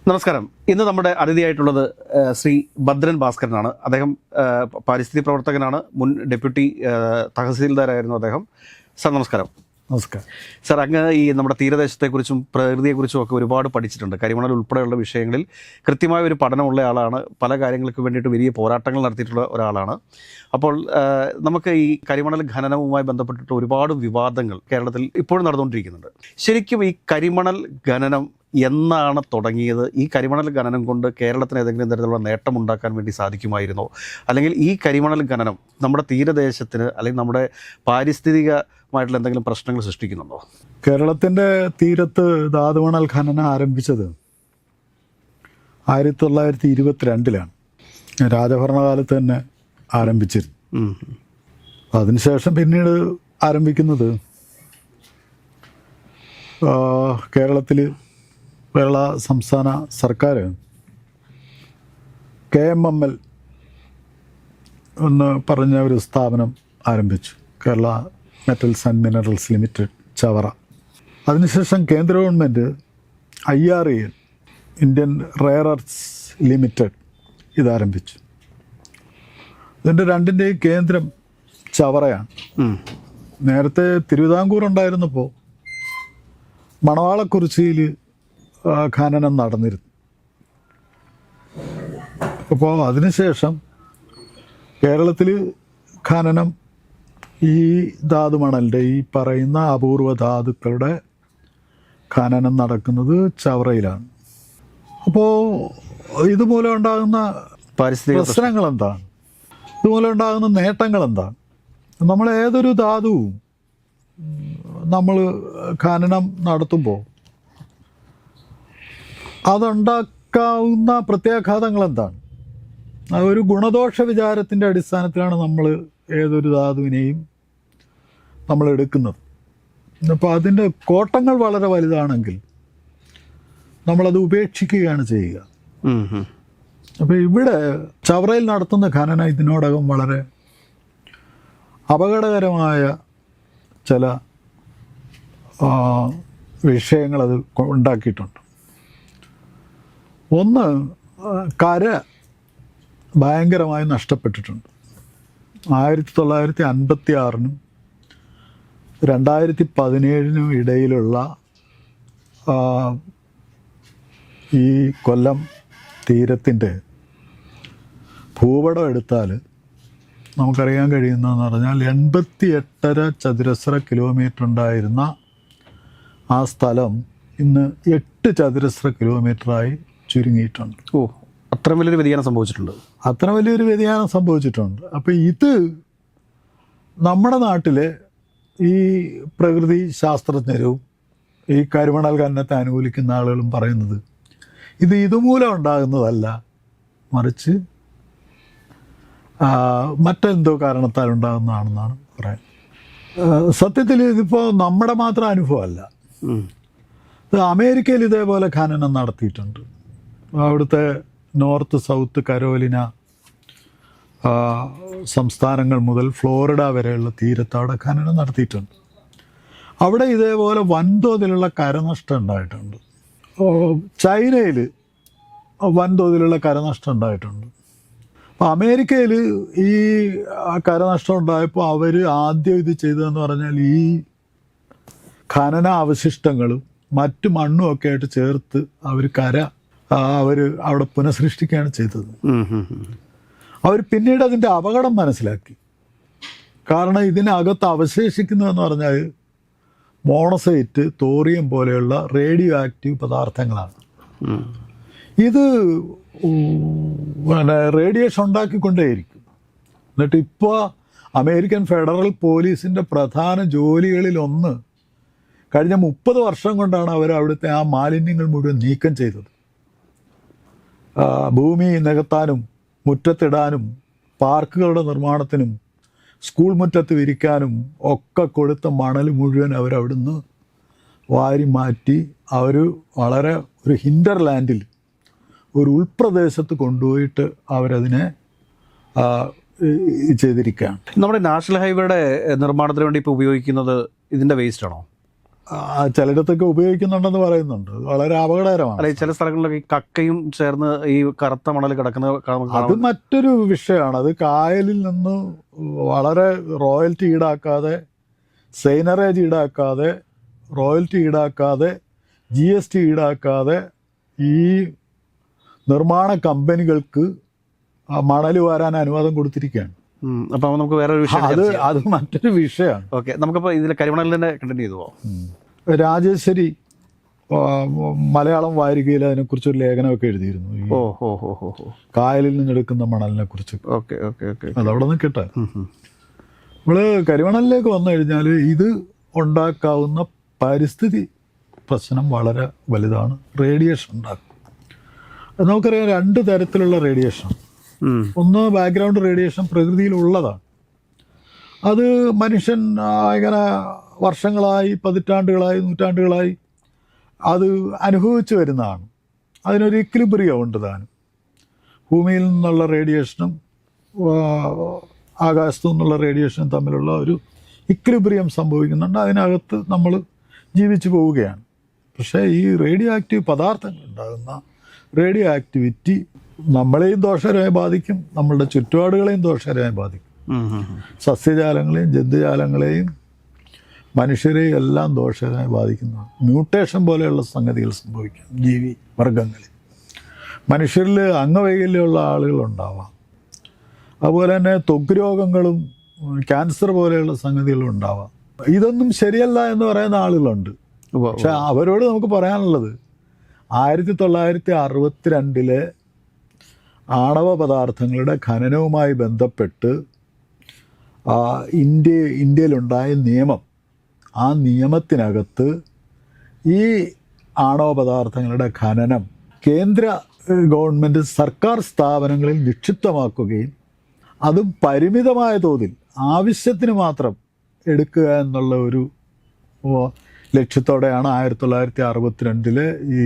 നമസ്കാരം. ഇന്ന് നമ്മുടെ അതിഥിയായിട്ടുള്ളത് ശ്രീ ഭദ്രൻ ഭാസ്കരനാണ്. അദ്ദേഹം പാരിസ്ഥിതിക പ്രവർത്തകനാണ്. മുൻ ഡെപ്യൂട്ടി തഹസീൽദാരായിരുന്നു അദ്ദേഹം. സാർ നമസ്കാരം. നമസ്കാരം സാർ, അങ്ങ് ഈ നമ്മുടെ തീരദേശത്തെക്കുറിച്ചും പ്രകൃതിയെക്കുറിച്ചും ഒക്കെ ഒരുപാട് പഠിച്ചിട്ടുണ്ട്. കരിമണൽ ഉൾപ്പെടെയുള്ള വിഷയങ്ങളിൽ കൃത്യമായ ഒരു പഠനമുള്ള ആളാണ്. പല കാര്യങ്ങൾക്ക് വേണ്ടിയിട്ട് വലിയ പോരാട്ടങ്ങൾ നടത്തിയിട്ടുള്ള ഒരാളാണ്. അപ്പോൾ നമുക്ക് ഈ കരിമണൽ ഖനനവുമായി ബന്ധപ്പെട്ടിട്ട് ഒരുപാട് വിവാദങ്ങൾ കേരളത്തിൽ ഇപ്പോഴും നടന്നുകൊണ്ടിരിക്കുന്നുണ്ട്. ശരിക്കും ഈ കരിമണൽ ഖനനം എന്നാണ് തുടങ്ങിയത്? ഈ കരിമണൽ ഖനനം കൊണ്ട് കേരളത്തിന് ഏതെങ്കിലും തരത്തിലുള്ള നേട്ടമുണ്ടാക്കാൻ വേണ്ടി സാധിക്കുമായിരുന്നോ? അല്ലെങ്കിൽ ഈ കരിമണൽ ഖനനം നമ്മുടെ തീരദേശത്തിന് അല്ലെങ്കിൽ നമ്മുടെ പാരിസ്ഥിതികമായിട്ടുള്ള എന്തെങ്കിലും പ്രശ്നങ്ങൾ സൃഷ്ടിക്കുന്നുണ്ടോ? കേരളത്തിൻ്റെ തീരത്ത് ധാതുമണൽ ഖനനം ആരംഭിച്ചത് 1922-ലാണ്. രാജഭരണകാലത്ത് തന്നെ ആരംഭിച്ചിരുന്നു. അതിനുശേഷം പിന്നീട് ആരംഭിക്കുന്നത് കേരളത്തിൽ കേരള സംസ്ഥാന സർക്കാർ KMML എന്ന് പറഞ്ഞ ഒരു സ്ഥാപനം ആരംഭിച്ചു, Kerala metals and minerals limited, Chavara. അതിനുശേഷം കേന്ദ്ര government IREL, Indian rare earths limited, ഇതാരംഭിച്ചു. ഇതിൻ്റെ രണ്ടിൻ്റെയും കേന്ദ്രം ചവറയാണ്. നേരത്തെ തിരുവിതാംകൂർ ഉണ്ടായിരുന്നപ്പോൾ മണവാളക്കുറിച്ചിയിൽ ഖനനം നടന്നിരുന്നു. അപ്പോൾ അതിനുശേഷം കേരളത്തിൽ ഖനനം ഈ ധാതുമണലിൻ്റെ ഈ പറയുന്ന അപൂർവ ധാതുക്കളുടെ ഖനനം നടക്കുന്നത് ചവറയിലാണ്. അപ്പോൾ ഇതുമൂലം ഉണ്ടാകുന്ന പാരിസ്ഥിതിക പ്രശ്നങ്ങൾ എന്താണ്? ഇതുമൂലം ഉണ്ടാകുന്ന നേട്ടങ്ങൾ എന്താണ്? നമ്മൾ ഏതൊരു ധാതുവും നമ്മൾ ഖനനം നടത്തുമ്പോൾ അതുണ്ടാക്കാവുന്ന പ്രത്യാഘാതങ്ങൾ എന്താണ്? ഒരു ഗുണദോഷ വിചാരത്തിൻ്റെ അടിസ്ഥാനത്തിലാണ് നമ്മൾ ഏതൊരു ധാതുവിനെയും നമ്മൾ എടുക്കുന്നത്. അപ്പോൾ അതിൻ്റെ കോട്ടങ്ങൾ വളരെ വലുതാണെങ്കിൽ നമ്മളത് ഉപേക്ഷിക്കുകയാണ് ചെയ്യുക. അപ്പോൾ ഇവിടെ ചവറയിൽ നടത്തുന്ന ഖനനം ഇതിനോടകം വളരെ അപകടകരമായ ചില വിഷയങ്ങളത് ഉണ്ടാക്കിയിട്ടുണ്ട്. ഒന്ന്, കര ഭയങ്കരമായി നഷ്ടപ്പെട്ടിട്ടുണ്ട്. 1956-നും 2017-നും ഇടയിലുള്ള ഈ കൊല്ലം തീരത്തിൻ്റെ ഭൂപടം എടുത്താൽ നമുക്കറിയാൻ കഴിയുന്നതെന്ന് പറഞ്ഞാൽ 88.5 ചതുരശ്ര കിലോമീറ്റർ ഉണ്ടായിരുന്ന ആ സ്ഥലം ഇന്ന് 8 ചതുരശ്ര കിലോമീറ്ററായി ചുരുങ്ങിയിട്ടുണ്ട്. അത്ര വലിയൊരു വ്യതിയാനം സംഭവിച്ചിട്ടുണ്ട്. അത്ര വലിയൊരു വ്യതിയാനം സംഭവിച്ചിട്ടുണ്ട്. അപ്പോൾ ഇത് നമ്മുടെ നാട്ടിലെ ഈ പ്രകൃതി ശാസ്ത്രജ്ഞരും ഈ കരിമണൽ ഖനനത്തെ അനുകൂലിക്കുന്ന ആളുകളും പറയുന്നത് ഇതുമൂലം ഉണ്ടാകുന്നതല്ല, മറിച്ച് മറ്റെന്തോ കാരണത്താൽ ഉണ്ടാകുന്നതാണെന്നാണ് പറയുന്നത്. സത്യത്തിൽ ഇതിപ്പോൾ നമ്മുടെ മാത്രം അനുഭവമല്ല. അമേരിക്കയിൽ ഇതേപോലെ ഖനനം നടത്തിയിട്ടുണ്ട്. അവിടുത്തെ നോർത്ത്, സൗത്ത് കരോലിന സംസ്ഥാനങ്ങൾ മുതൽ ഫ്ലോറിഡ വരെയുള്ള തീരത്ത് അവിടെ ഖനനം നടത്തിയിട്ടുണ്ട്. അവിടെ ഇതേപോലെ വൻതോതിലുള്ള കരനഷ്ടം ഉണ്ടായിട്ടുണ്ട്. ചൈനയിൽ വൻതോതിലുള്ള കരനഷ്ടം ഉണ്ടായിട്ടുണ്ട്. അപ്പോൾ അമേരിക്കയിൽ ഈ കരനഷ്ടം ഉണ്ടായപ്പോൾ അവർ ആദ്യം ഇത് ചെയ്തതെന്ന് പറഞ്ഞാൽ ഈ ഖനന അവശിഷ്ടങ്ങളും മറ്റു മണ്ണും ഒക്കെ ആയിട്ട് ചേർത്ത് അവർ അവിടെ പുനഃസൃഷ്ടിക്കുകയാണ് ചെയ്തത്. അവർ പിന്നീട് അതിൻ്റെ അപകടം മനസ്സിലാക്കി. കാരണം ഇതിനകത്ത് അവശേഷിക്കുന്നതെന്ന് പറഞ്ഞാൽ മോണസൈറ്റ്, തോറിയം പോലെയുള്ള റേഡിയോ ആക്റ്റീവ് പദാർത്ഥങ്ങളാണ്. ഇത് റേഡിയേഷൻ ഉണ്ടാക്കിക്കൊണ്ടേയിരിക്കും. എന്നിട്ട് ഇപ്പോൾ അമേരിക്കൻ ഫെഡറൽ പോലീസിൻ്റെ പ്രധാന ജോലികളിലൊന്ന് കഴിഞ്ഞ 30 വർഷം കൊണ്ടാണ് അവർ അവിടുത്തെ ആ മാലിന്യങ്ങൾ മുഴുവൻ നീക്കം ചെയ്തത്. ഭൂമി നികത്താനും മുറ്റത്തിടാനും പാർക്കുകളുടെ നിർമ്മാണത്തിനും സ്കൂൾ മുറ്റത്ത് വിരിക്കാനും ഒക്കെ കൊടുത്ത മണൽ മുഴുവൻ അവരവിടുന്ന് വാരി മാറ്റി അവർ വളരെ ഒരു ഹിൻഡർലാൻഡിൽ, ഒരു ഉൾപ്രദേശത്ത് കൊണ്ടുപോയിട്ട് അവരതിനെ ചെയ്തിരിക്കുകയാണ്. നമ്മുടെ നാഷണൽ ഹൈവേയുടെ നിർമ്മാണത്തിന് വേണ്ടി ഇപ്പോൾ ഉപയോഗിക്കുന്നത് ഇതിൻ്റെ വേസ്റ്റ് ആണോ? ചിലയിടത്തൊക്കെ ഉപയോഗിക്കുന്നുണ്ടെന്ന് പറയുന്നുണ്ട്. അത് വളരെ അപകടകരമാണ്. അല്ലെ ചില സ്ഥലങ്ങളിലൊക്കെ ഈ കക്കയും ചേർന്ന് ഈ കറുത്ത മണൽ കിടക്കുന്നത് അത് മറ്റൊരു വിഷയമാണ്. അത് കായലിൽ നിന്ന് വളരെ റോയൽറ്റി ഈടാക്കാതെ, സെയിനറേജ് ഈടാക്കാതെ, റോയൽറ്റി ഈടാക്കാതെ, GST ഈടാക്കാതെ ഈ നിർമ്മാണ കമ്പനികൾക്ക് മണൽ വാരാൻ അനുവാദം കൊടുത്തിരിക്കുകയാണ്. അപ്പൊ നമുക്ക് വേറെ ഒരു വിഷയം അത് മറ്റൊരു വിഷയമാണ്. ഓക്കെ, നമുക്കിപ്പോൾ ഇതിൽ കരിമണലിൽ തന്നെ കണ്ടിന്യൂ ചെയ്തു പോവാം. രാജേശ്വരി മലയാളം വാരികയിൽ അതിനെക്കുറിച്ചൊരു ലേഖനമൊക്കെ എഴുതിയിരുന്നു. കായലിൽ നിന്നെടുക്കുന്ന മണലിനെ കുറിച്ച്. ഓക്കെ ഓക്കെ ഓക്കെ, അതവിടെ നിൽക്കട്ടെ. നമ്മള് കരിമണലിലേക്ക് വന്നു കഴിഞ്ഞാൽ ഇത് ഉണ്ടാക്കാവുന്ന പരിസ്ഥിതി പ്രശ്നം വളരെ വലുതാണ്. റേഡിയേഷൻ ഉണ്ടാക്കും. നമുക്കറിയാം 2 തരത്തിലുള്ള റേഡിയേഷൻ. ഒന്ന് ബാക്ക്ഗ്രൗണ്ട് റേഡിയേഷൻ, പ്രകൃതിയിലുള്ളതാണ്. അത് മനുഷ്യൻ ഇങ്ങനെ വർഷങ്ങളായി, പതിറ്റാണ്ടുകളായി, നൂറ്റാണ്ടുകളായി അത് അനുഭവിച്ചു വരുന്നതാണ്. അതിനൊരു ഇക്വിലിബ്രിയം ഉണ്ട് താനും. ഭൂമിയിൽ നിന്നുള്ള റേഡിയേഷനും ആകാശത്തു നിന്നുള്ള റേഡിയേഷനും തമ്മിലുള്ള ഒരു ഇക്വിലിബ്രിയം സംഭവിക്കുന്നുണ്ട്. അതിനകത്ത് നമ്മൾ ജീവിച്ചു പോവുകയാണ്. പക്ഷേ ഈ റേഡിയോ ആക്റ്റീവ് പദാർത്ഥങ്ങൾ ഉണ്ടാകുന്ന റേഡിയോ ആക്ടിവിറ്റി നമ്മളെയും ദോഷകരമായി ബാധിക്കും, നമ്മളുടെ ചുറ്റുപാടുകളെയും ദോഷകരമായി ബാധിക്കും. സസ്യജാലങ്ങളെയും ജന്തുജാലങ്ങളെയും മനുഷ്യരെയും എല്ലാം ദോഷകരമായി ബാധിക്കുന്നതാണ്. മ്യൂട്ടേഷൻ പോലെയുള്ള സംഗതികൾ സംഭവിക്കാം ജീവി വർഗങ്ങളിൽ. മനുഷ്യരിൽ അംഗവൈകല്യമുള്ള ആളുകളുണ്ടാവാം. അതുപോലെ തന്നെ ത്വക്ക് രോഗങ്ങളും ക്യാൻസർ പോലെയുള്ള സംഗതികളും ഉണ്ടാവാം. ഇതൊന്നും ശരിയല്ല എന്ന് പറയുന്ന ആളുകളുണ്ട്. പക്ഷെ അവരോട് നമുക്ക് പറയാനുള്ളത് 1962 ആണവ പദാർത്ഥങ്ങളുടെ ഖനനവുമായി ബന്ധപ്പെട്ട് ഇന്ത്യയിലുണ്ടായ നിയമം, ആ നിയമത്തിനകത്ത് ഈ ആണവ പദാർത്ഥങ്ങളുടെ ഖനനം കേന്ദ്ര ഗവൺമെൻറ് സർക്കാർ സ്ഥാപനങ്ങളിൽ നിക്ഷിപ്തമാക്കുകയും അതും പരിമിതമായ തോതിൽ ആവശ്യത്തിന് മാത്രം എടുക്കുക എന്നുള്ള ഒരു ലക്ഷ്യത്തോടെയാണ് 1962 ഈ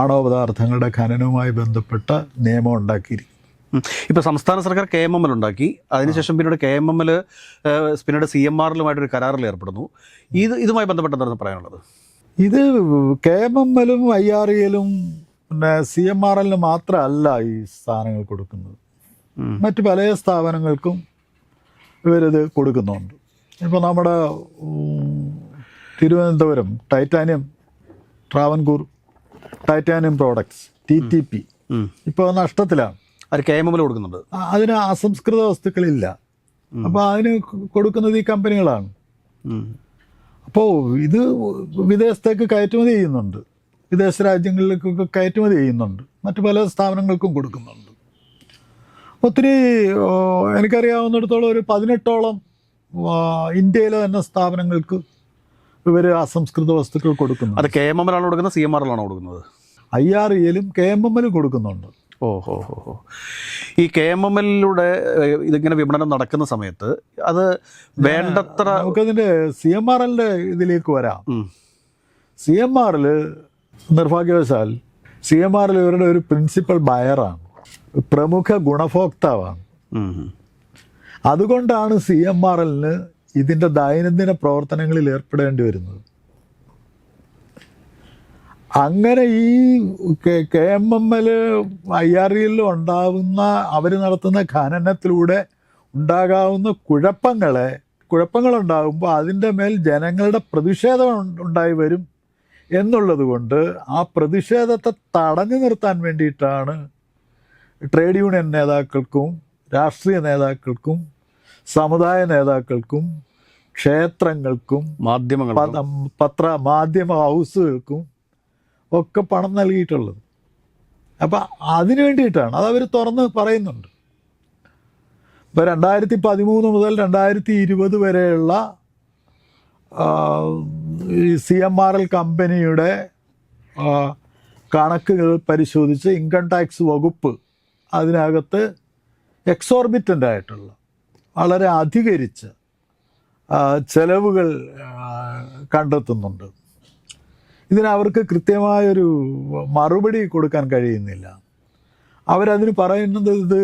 ആണവ പദാർത്ഥങ്ങളുടെ ഖനനവുമായി ബന്ധപ്പെട്ട നിയമം ഉണ്ടാക്കിയിരിക്കുന്നത്. ഇപ്പോൾ സംസ്ഥാന സർക്കാർ KMML ഉണ്ടാക്കി. അതിനുശേഷം പിന്നീട് KMML പിന്നീട് CMRലുമായിട്ടൊരു കരാറിൽ ഏർപ്പെടുന്നു. ഇതുമായി ബന്ധപ്പെട്ട് എന്താണ് പറയാനുള്ളത്? ഇത് KMMLും IRELും പിന്നെ CMRLന് മാത്രമല്ല ഈ സ്ഥാനങ്ങൾ കൊടുക്കുന്നത്. മറ്റ് പല സ്ഥാപനങ്ങൾക്കും ഇവരിത് കൊടുക്കുന്നുണ്ട്. ഇപ്പോൾ നമ്മുടെ Thiruvananthapuram Travancore titanium products TTP ഇപ്പോൾ നഷ്ടത്തിലാണ്. അത് KMML കൊടുക്കുന്നുണ്ട്. അതിന് അസംസ്കൃത വസ്തുക്കളില്ല. അപ്പോൾ അതിന് കൊടുക്കുന്നത് ഈ കമ്പനികളാണ്. അപ്പോൾ ഇത് വിദേശത്തേക്ക് കയറ്റുമതി ചെയ്യുന്നുണ്ട്, വിദേശ രാജ്യങ്ങളിലേക്കൊക്കെ കയറ്റുമതി ചെയ്യുന്നുണ്ട്, മറ്റു പല സ്ഥാപനങ്ങൾക്കും കൊടുക്കുന്നുണ്ട്. ഒത്തിരി എനിക്കറിയാവുന്നിടത്തോളം ഒരു 18ഓളം ഇന്ത്യയിലെ തന്നെ സ്ഥാപനങ്ങൾക്ക് ഇവർ അസംസ്കൃത വസ്തുക്കൾ കൊടുക്കുന്നു. അത് KMML ആണോ കൊടുക്കുന്നത്, CMRL ആണോ കൊടുക്കുന്നത്? IRELും KMMLും കൊടുക്കുന്നുണ്ട്. ഈ KMMLിലൂടെ ഇതിങ്ങനെ വിപണനം നടക്കുന്ന സമയത്ത് അത് വേണ്ടത്ര നമുക്കതിൻ്റെ CMRLൻ്റെ ഇതിലേക്ക് വരാം. CMRL നിർഭാഗ്യവശാൽ CMRL ഇവരുടെ ഒരു പ്രിൻസിപ്പൽ ബയറാണ്, പ്രമുഖ ഗുണഭോക്താവാണ്. അതുകൊണ്ടാണ് CMRLന് ഇതിൻ്റെ ദൈനംദിന പ്രവർത്തനങ്ങളിൽ ഏർപ്പെടേണ്ടി വരുന്നത്. അങ്ങനെ ഈ KMML IREL ഉണ്ടാവുന്ന അവർ നടത്തുന്ന ഖനനത്തിലൂടെ ഉണ്ടാകാവുന്ന കുഴപ്പങ്ങളുണ്ടാകുമ്പോൾ അതിൻ്റെ മേൽ ജനങ്ങളുടെ പ്രതിഷേധം ഉണ്ടായി വരും എന്നുള്ളത് കൊണ്ട് ആ പ്രതിഷേധത്തെ തടഞ്ഞു നിർത്താൻ വേണ്ടിയിട്ടാണ് ട്രേഡ് യൂണിയൻ നേതാക്കൾക്കും രാഷ്ട്രീയ നേതാക്കൾക്കും സമുദായ നേതാക്കൾക്കും ക്ഷേത്രങ്ങൾക്കും മാധ്യമ ഹൗസുകൾക്കും ഒക്കെ പണം നൽകിയിട്ടുള്ളത്. അപ്പം അതിനു വേണ്ടിയിട്ടാണ്, അതവർ തുറന്ന് പറയുന്നുണ്ട്. ഇപ്പോൾ 2013 മുതൽ 2020 വരെയുള്ള ഈ CMRL കമ്പനിയുടെ കണക്കുകൾ പരിശോധിച്ച് ഇൻകം ടാക്സ് വകുപ്പ് അതിനകത്ത് എക്സോർബിറ്റൻ്റ് ആയിട്ടുള്ള വളരെ അധികരിച്ച ചെലവുകൾ കണ്ടെത്തുന്നുണ്ട്. ഇതിനവർക്ക് കൃത്യമായൊരു മറുപടി കൊടുക്കാൻ കഴിയുന്നില്ല. അവരതിന് പറയുന്നത് ഇത്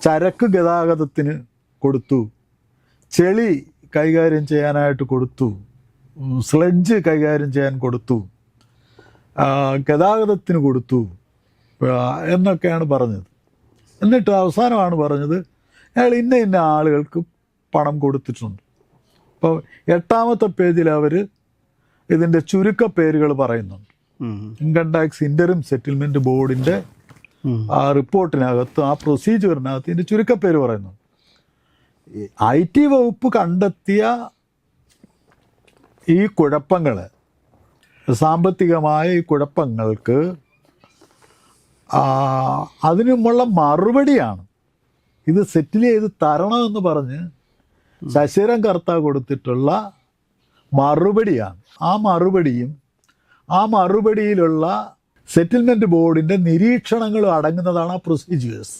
ചരക്ക് ഗതാഗതത്തിന് കൊടുത്തു, ചെളി കൈകാര്യം ചെയ്യാനായിട്ട് കൊടുത്തു, സ്ലെഡ്ജ് കൈകാര്യം ചെയ്യാൻ കൊടുത്തു, ഗതാഗതത്തിന് കൊടുത്തു എന്നൊക്കെയാണ് പറഞ്ഞത്. എന്നിട്ട് അവസാനമാണ് പറഞ്ഞത് അയാൾ ഇന്ന ഇന്ന ആളുകൾക്ക് പണം കൊടുത്തിട്ടുണ്ട്. അപ്പോൾ 8ാമത്തെ പേജിൽ അവർ ഇതിൻ്റെ ചുരുക്കപ്പേരുകൾ പറയുന്നുണ്ട്. ഇൻകം ടാക്സ് ഇൻ്ററിം സെറ്റിൽമെൻറ്റ് ബോർഡിൻ്റെ ആ റിപ്പോർട്ടിനകത്ത്, ആ പ്രൊസീജിയറിനകത്ത് ഇതിൻ്റെ ചുരുക്കപ്പേര് പറയുന്നുണ്ട്. IT വകുപ്പ് കണ്ടെത്തിയ ഈ കുഴപ്പങ്ങൾ, സാമ്പത്തികമായ ഈ കുഴപ്പങ്ങൾക്ക് അതിനുമുള്ള മറുപടിയാണ് ഇത് സെറ്റിൽ ചെയ്ത് തരണമെന്ന് പറഞ്ഞ് ശശിധരൻ കർത്ത കൊടുത്തിട്ടുള്ള മറുപടിയാണ്. ആ മറുപടിയിലുള്ള സെറ്റിൽമെൻറ്റ് ബോർഡിൻ്റെ നിരീക്ഷണങ്ങളും അടങ്ങുന്നതാണ് ആ പ്രൊസീജിയേഴ്സ്.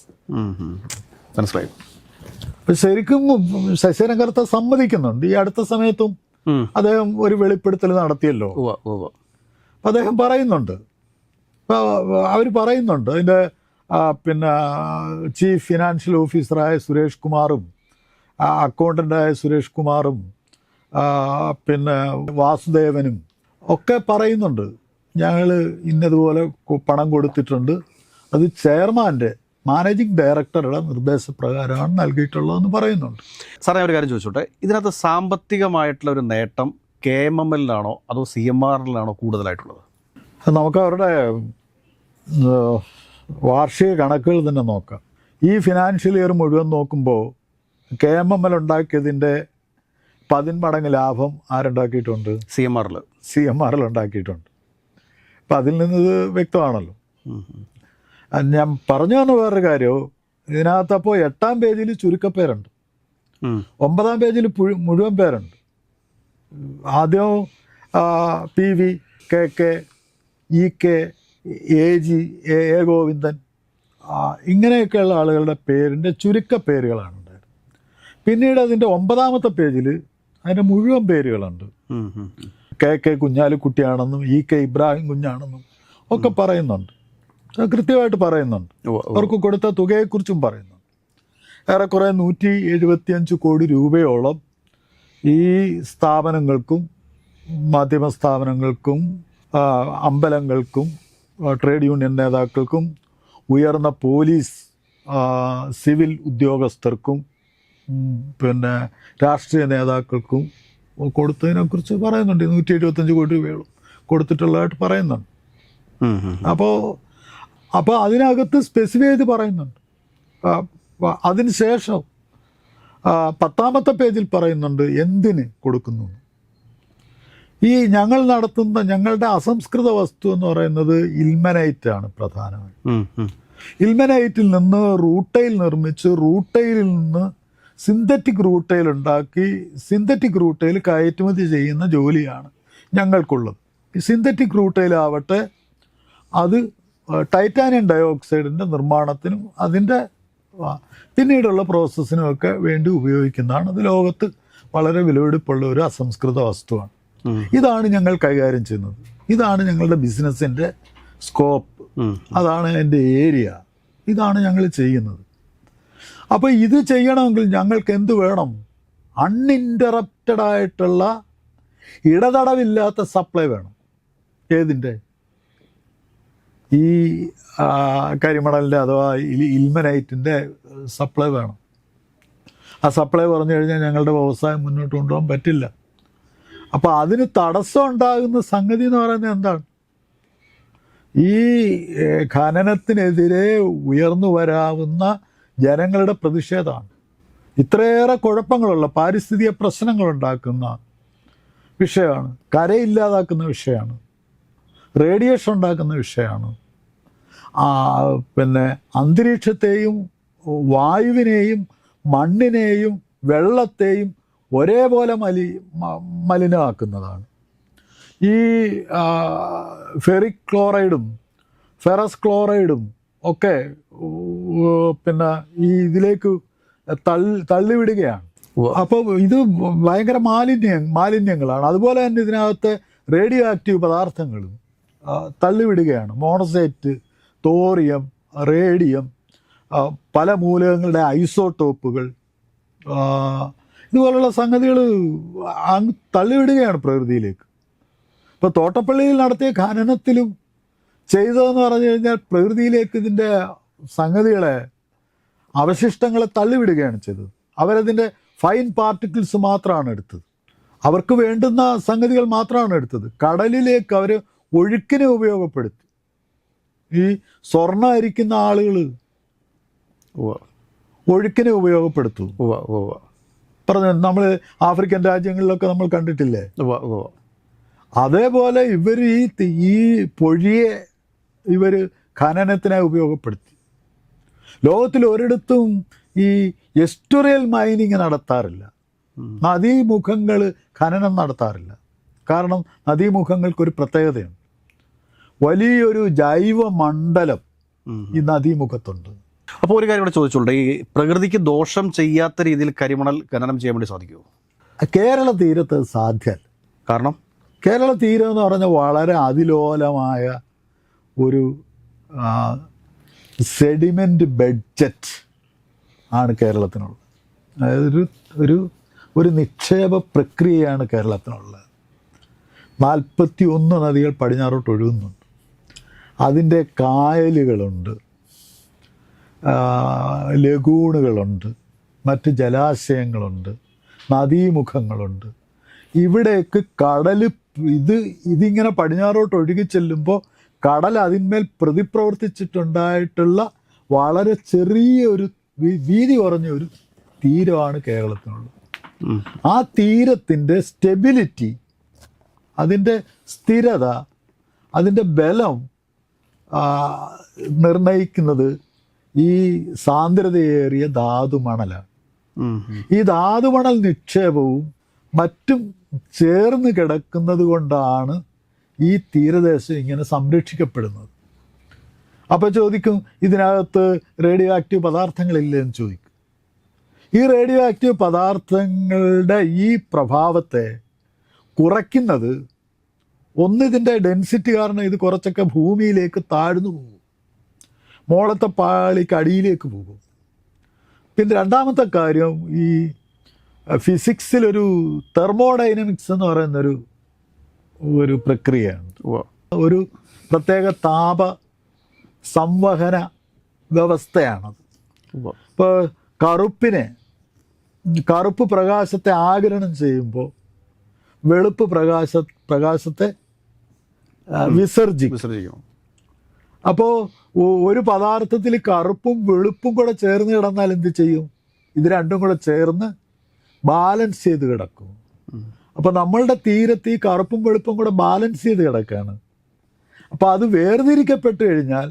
മനസ്സിലായി. അപ്പം ശരിക്കും ശശിധരൻ കർത്ത സമ്മതിക്കുന്നുണ്ട്. ഈ അടുത്ത സമയത്തും അദ്ദേഹം ഒരു വെളിപ്പെടുത്തൽ നടത്തിയല്ലോ. അപ്പം അദ്ദേഹം പറയുന്നുണ്ട്, അവർ പറയുന്നുണ്ട് അതിൻ്റെ പിന്നെ ചീഫ് ഫിനാൻഷ്യൽ ഓഫീസറായ സുരേഷ് കുമാറും അക്കൗണ്ടൻ്റായ സുരേഷ് കുമാറും പിന്നെ വാസുദേവനും ഒക്കെ പറയുന്നുണ്ട് ഞങ്ങൾ ഇന്നതുപോലെ പണം കൊടുത്തിട്ടുണ്ട്, അത് ചെയർമാൻ്റെ മാനേജിംഗ് ഡയറക്ടറുടെ നിർദ്ദേശപ്രകാരമാണ് നൽകിയിട്ടുള്ളതെന്ന് പറയുന്നുണ്ട്. സാറേ, ഞാൻ ഒരു കാര്യം ചോദിച്ചോട്ടെ, ഇതിനകത്ത് സാമ്പത്തികമായിട്ടുള്ള ഒരു നേട്ടം KMML-ലാണോ അതോ CMRL-ലാണോ കൂടുതലായിട്ടുള്ളത്? നമുക്ക് അവരുടെ വാർഷിക കണക്കുകൾ തന്നെ നോക്കാം. ഈ ഫിനാൻഷ്യൽ ഇയർ മുഴുവൻ നോക്കുമ്പോൾ KMML ഉണ്ടാക്കിയതിൻ്റെ 10 മടങ്ങ് ലാഭം ആരുണ്ടാക്കിയിട്ടുണ്ട്? CMRL ഉണ്ടാക്കിയിട്ടുണ്ട്. അപ്പം അതിൽ നിന്ന് ഇത് വ്യക്തമാണല്ലോ. ഞാൻ പറഞ്ഞു തന്ന വേറൊരു കാര്യവും, ഇതിനകത്തപ്പോൾ 8ാം പേജിൽ ചുരുക്കപ്പേരുണ്ട്, 9ാം പേജിൽ മുഴുവൻ പേരുണ്ട്. ആദ്യം PV, KK, EK, AG, A Govindan, ഇങ്ങനെയൊക്കെയുള്ള ആളുകളുടെ പേരിൻ്റെ ചുരുക്കപ്പേരുകളാണ് ഉണ്ടായത്. പിന്നീട് അതിൻ്റെ 9ാമത്തെ പേജിൽ അതിൻ്റെ മുഴുവൻ പേരുകളുണ്ട്. KK കുഞ്ഞാലിക്കുട്ടിയാണെന്നും EK ഇബ്രാഹിം കുഞ്ഞാണെന്നും ഒക്കെ പറയുന്നുണ്ട്. കൃത്യമായിട്ട് പറയുന്നുണ്ട്. അവർക്ക് കൊടുത്ത തുകയെക്കുറിച്ചും പറയുന്നുണ്ട്. ഏറെക്കുറെ 175 കോടി രൂപയോളം ഈ സ്ഥാപനങ്ങൾക്കും, മാധ്യമ സ്ഥാപനങ്ങൾക്കും, അമ്പലങ്ങൾക്കും, ട്രേഡ് യൂണിയൻ നേതാക്കൾക്കും, ഉയർന്ന പോലീസ് സിവിൽ ഉദ്യോഗസ്ഥർക്കും, പിന്നെ രാഷ്ട്രീയ നേതാക്കൾക്കും കൊടുത്തതിനെക്കുറിച്ച് പറയുന്നുണ്ട്. 175 കോടി രൂപയോളം കൊടുത്തിട്ടുള്ളതായിട്ട് പറയുന്നുണ്ട്. അപ്പോൾ അതിനകത്ത് സ്പെസിഫൈ ചെയ്ത് പറയുന്നുണ്ട്. അതിനുശേഷം 10ാമത്തെ പേജിൽ പറയുന്നുണ്ട് എന്തിന് കൊടുക്കുന്നു. ഈ ഞങ്ങൾ നടത്തുന്ന ഞങ്ങളുടെ അസംസ്കൃത വസ്തു എന്ന് പറയുന്നത് ഇൽമനൈറ്റാണ് പ്രധാനമായും. ഇൽമനൈറ്റിൽ നിന്ന് റൂട്ടൈൽ നിർമ്മിച്ച്, റൂട്ടൈലിൽ നിന്ന് സിന്തറ്റിക് റൂട്ടൈൽ ഉണ്ടാക്കി, സിന്തറ്റിക് റൂട്ടൈൽ കയറ്റുമതി ചെയ്യുന്ന ജോലിയാണ് ഞങ്ങൾക്കുള്ളത്. ഈ സിന്തറ്റിക് റൂട്ടൈലാവട്ടെ അത് ടൈറ്റാനിയം ഡയോക്സൈഡിൻ്റെ നിർമ്മാണത്തിനും അതിൻ്റെ പിന്നീടുള്ള പ്രോസസ്സിനുമൊക്കെ വേണ്ടി ഉപയോഗിക്കുന്നതാണ്. അത് ലോകത്ത് വളരെ വിലപിടിപ്പുള്ള ഒരു അസംസ്കൃത വസ്തുവാണ്. ഇതാണ് ഞങ്ങൾ കൈകാര്യം ചെയ്യുന്നത്. ഇതാണ് ഞങ്ങളുടെ ബിസിനസ്സിൻ്റെ സ്കോപ്പ്, അതാണ് എൻ്റെ ഏരിയ, ഇതാണ് ഞങ്ങൾ ചെയ്യുന്നത്. അപ്പോൾ ഇത് ചെയ്യണമെങ്കിൽ ഞങ്ങൾക്ക് എന്ത് വേണം? അൺഇൻറ്ററപ്റ്റഡ് ആയിട്ടുള്ള ഇടതടവില്ലാത്ത സപ്ലൈ വേണം. ഏതിൻ്റെ? ഈ കരിമണലിൻ്റെ അഥവാ ഇൽമനൈറ്റിൻ്റെ സപ്ലൈ വേണം. ആ സപ്ലൈ പറഞ്ഞു കഴിഞ്ഞാൽ ഞങ്ങളുടെ വ്യവസായം മുന്നോട്ട് കൊണ്ടുപോകാൻ പറ്റില്ല. അപ്പോൾ അതിന് തടസ്സം ഉണ്ടാകുന്ന സംഗതി എന്ന് പറയുന്നത് എന്താണ്? ഈ ഖനനത്തിനെതിരെ ഉയർന്നു വരാവുന്ന ജനങ്ങളുടെ പ്രതിഷേധമാണ്. ഇത്രയേറെ കുഴപ്പങ്ങളുള്ള പാരിസ്ഥിതിക പ്രശ്നങ്ങളുണ്ടാക്കുന്ന വിഷയമാണ്, കരയില്ലാതാക്കുന്ന വിഷയമാണ്, റേഡിയേഷൻ ഉണ്ടാക്കുന്ന വിഷയമാണ്, പിന്നെ അന്തരീക്ഷത്തെയും വായുവിനെയും മണ്ണിനെയും വെള്ളത്തെയും ഒരേപോലെ മലിനമാക്കുന്നതാണ്. ഈ ഫെറിക് ക്ലോറൈഡും ഫെറസ് ക്ലോറൈഡും ഒക്കെ പിന്നെ ഈ ഇതിലേക്ക് തള്ളിവിടുകയാണ്. അപ്പോൾ ഇത് ഭയങ്കര മാലിന്യങ്ങളാണ്. അതുപോലെ തന്നെ ഇതിനകത്ത് റേഡിയോ ആക്റ്റീവ് പദാർത്ഥങ്ങളും തള്ളിവിടുകയാണ്. മോണോസൈറ്റ്, തോറിയം, റേഡിയം, പല മൂലകങ്ങളുടെ ഐസോട്ടോപ്പുകൾ, ഇതുപോലുള്ള സംഗതികൾ തള്ളിവിടുകയാണ് പ്രകൃതിയിലേക്ക്. ഇപ്പോൾ തോട്ടപ്പള്ളിയിൽ നടത്തിയ ഖനനത്തിലും ചെയ്തതെന്ന് പറഞ്ഞു കഴിഞ്ഞാൽ പ്രകൃതിയിലേക്ക് ഇതിൻ്റെ സംഗതികളെ, അവശിഷ്ടങ്ങളെ തള്ളിവിടുകയാണ് ചെയ്തത്. അവരതിൻ്റെ ഫൈൻ പാർട്ടിക്കിൾസ് മാത്രമാണ് എടുത്തത്, അവർക്ക് വേണ്ടുന്ന സംഗതികൾ മാത്രമാണ് എടുത്തത്. കടലിലേക്ക് അവർ ഒഴുക്കിനെ ഉപയോഗപ്പെടുത്തി. ഈ സ്വർണ്ണം അരിക്കുന്ന ആളുകൾ ഒഴുക്കിനെ ഉപയോഗപ്പെടുത്തും. പറഞ്ഞു നമ്മൾ ആഫ്രിക്കൻ രാജ്യങ്ങളിലൊക്കെ നമ്മൾ കണ്ടിട്ടില്ലേ. അതേപോലെ ഇവർ ഈ പൊഴിയെ ഇവർ ഖനനത്തിനായി ഉപയോഗപ്പെടുത്തി. ലോകത്തിൽ ഒരിടത്തും ഈ എസ്റ്റുറിയൽ മൈനിങ് നടത്താറില്ല, നദീമുഖങ്ങൾ ഖനനം നടത്താറില്ല. കാരണം നദീമുഖങ്ങൾക്കൊരു പ്രത്യേകതയുണ്ട്, വലിയൊരു ജൈവ മണ്ഡലം ഈ നദീമുഖത്തുണ്ട്. അപ്പോൾ ഒരു കാര്യം കൂടെ ചോദിച്ചോളൂ, ഈ പ്രകൃതിക്ക് ദോഷം ചെയ്യാത്ത രീതിയിൽ കരിമണൽ ഖനനം ചെയ്യാൻ വേണ്ടി സാധിക്കുമോ? കേരള തീരത്ത് സാധ്യമല്ല. കാരണം കേരള തീരം എന്ന് പറഞ്ഞാൽ വളരെ അതിലോലമായ ഒരു സെഡിമെൻ്റ് ബഡ്ജറ്റ് ആണ് കേരളത്തിനുള്ളത്. അതായത് ഒരു നിക്ഷേപ പ്രക്രിയയാണ് കേരളത്തിനുള്ളത്. 41 നദികൾ പടിഞ്ഞാറോട്ട് ഒഴുകുന്നുണ്ട്. അതിൻ്റെ കായലുകളുണ്ട്, ലഗൂണുകളുണ്ട്, മറ്റ് ജലാശയങ്ങളുണ്ട്, നദീമുഖങ്ങളുണ്ട്. ഇവിടേക്ക് കടൽ ഇതിങ്ങനെ പടിഞ്ഞാറോട്ട് ഒഴുകി ചെല്ലുമ്പോൾ കടൽ അതിന്മേൽ പ്രതിപ്രവർത്തിച്ചിട്ടുണ്ടായിട്ടുള്ള വളരെ ചെറിയ ഒരു വീതി കുറഞ്ഞ ഒരു തീരമാണ് കേരളത്തിനുള്ളത്. ആ തീരത്തിൻ്റെ സ്റ്റെബിലിറ്റി, അതിൻ്റെ സ്ഥിരത, അതിൻ്റെ ബലം നിർണയിക്കുന്നത് ഈ സാന്ദ്രതയേറിയ ധാതുമണലാണ്. ഈ ധാതുമണൽ നിക്ഷേപവും മറ്റും ചേർന്ന് കിടക്കുന്നത് കൊണ്ടാണ് ഈ തീരദേശം ഇങ്ങനെ സംരക്ഷിക്കപ്പെടുന്നത്. അപ്പോൾ ചോദിക്കും, ഇതിനകത്ത് റേഡിയോ ആക്റ്റീവ് പദാർത്ഥങ്ങളില്ലേ എന്ന് ചോദിക്കും. ഈ റേഡിയോ ആക്റ്റീവ് പദാർത്ഥങ്ങളുടെ ഈ പ്രഭാവത്തെ കുറയ്ക്കുന്നത് ഒന്ന്, ഇതിൻ്റെ ഡെൻസിറ്റി കാരണം ഇത് കുറച്ചൊക്കെ ഭൂമിയിലേക്ക് താഴ്ന്നു പോകും, മോളത്തെ പാളിക്ക് അടിയിലേക്ക് പോകും. പിന്നെ രണ്ടാമത്തെ കാര്യം, ഈ ഫിസിക്സിലൊരു തെർമോഡൈനമിക്സ് എന്ന് പറയുന്നൊരു പ്രക്രിയയാണ്. ഒരു പ്രത്യേക താപ സംവഹന വ്യവസ്ഥയാണത്. ഇപ്പോൾ കറുപ്പ് പ്രകാശത്തെ ആഗിരണം ചെയ്യുമ്പോൾ വെളുപ്പ് പ്രകാശത്തെ വിസർജിക്കും. അപ്പോൾ ഒരു പദാർത്ഥത്തിൽ കറുപ്പും വെളുപ്പും കൂടെ ചേർന്ന് കിടന്നാൽ എന്ത് ചെയ്യും? ഇത് രണ്ടും കൂടെ ചേർന്ന് ബാലൻസ് ചെയ്ത് കിടക്കും. അപ്പോൾ നമ്മളുടെ തീരത്ത് ഈ കറുപ്പും വെളുപ്പും കൂടെ ബാലൻസ് ചെയ്ത് കിടക്കുകയാണ്. അപ്പോൾ അത് വേർതിരിക്കപ്പെട്ട് കഴിഞ്ഞാൽ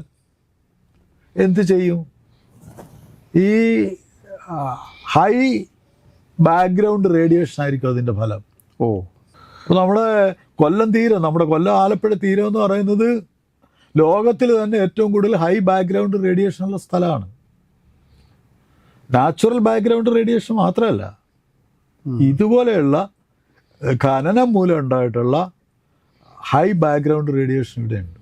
എന്ത് ചെയ്യും? ഈ ഹൈ ബാക്ക്ഗ്രൗണ്ട് റേഡിയേഷൻ ആയിരിക്കും അതിൻ്റെ ഫലം. അപ്പോൾ നമ്മുടെ കൊല്ലം ആലപ്പുഴ തീരം എന്ന് പറയുന്നത് ലോകത്തിൽ തന്നെ ഏറ്റവും കൂടുതൽ ഹൈ ബാക്ക്ഗ്രൗണ്ട് റേഡിയേഷൻ ഉള്ള സ്ഥലമാണ്. നാച്ചുറൽ ബാക്ക്ഗ്രൗണ്ട് റേഡിയേഷൻ മാത്രമല്ല, ഇതുപോലെയുള്ള ഖനനം മൂലം ഉണ്ടായിട്ടുള്ള ഹൈ ബാക്ക്ഗ്രൗണ്ട് റേഡിയേഷൻ ഇവിടെയുണ്ട്.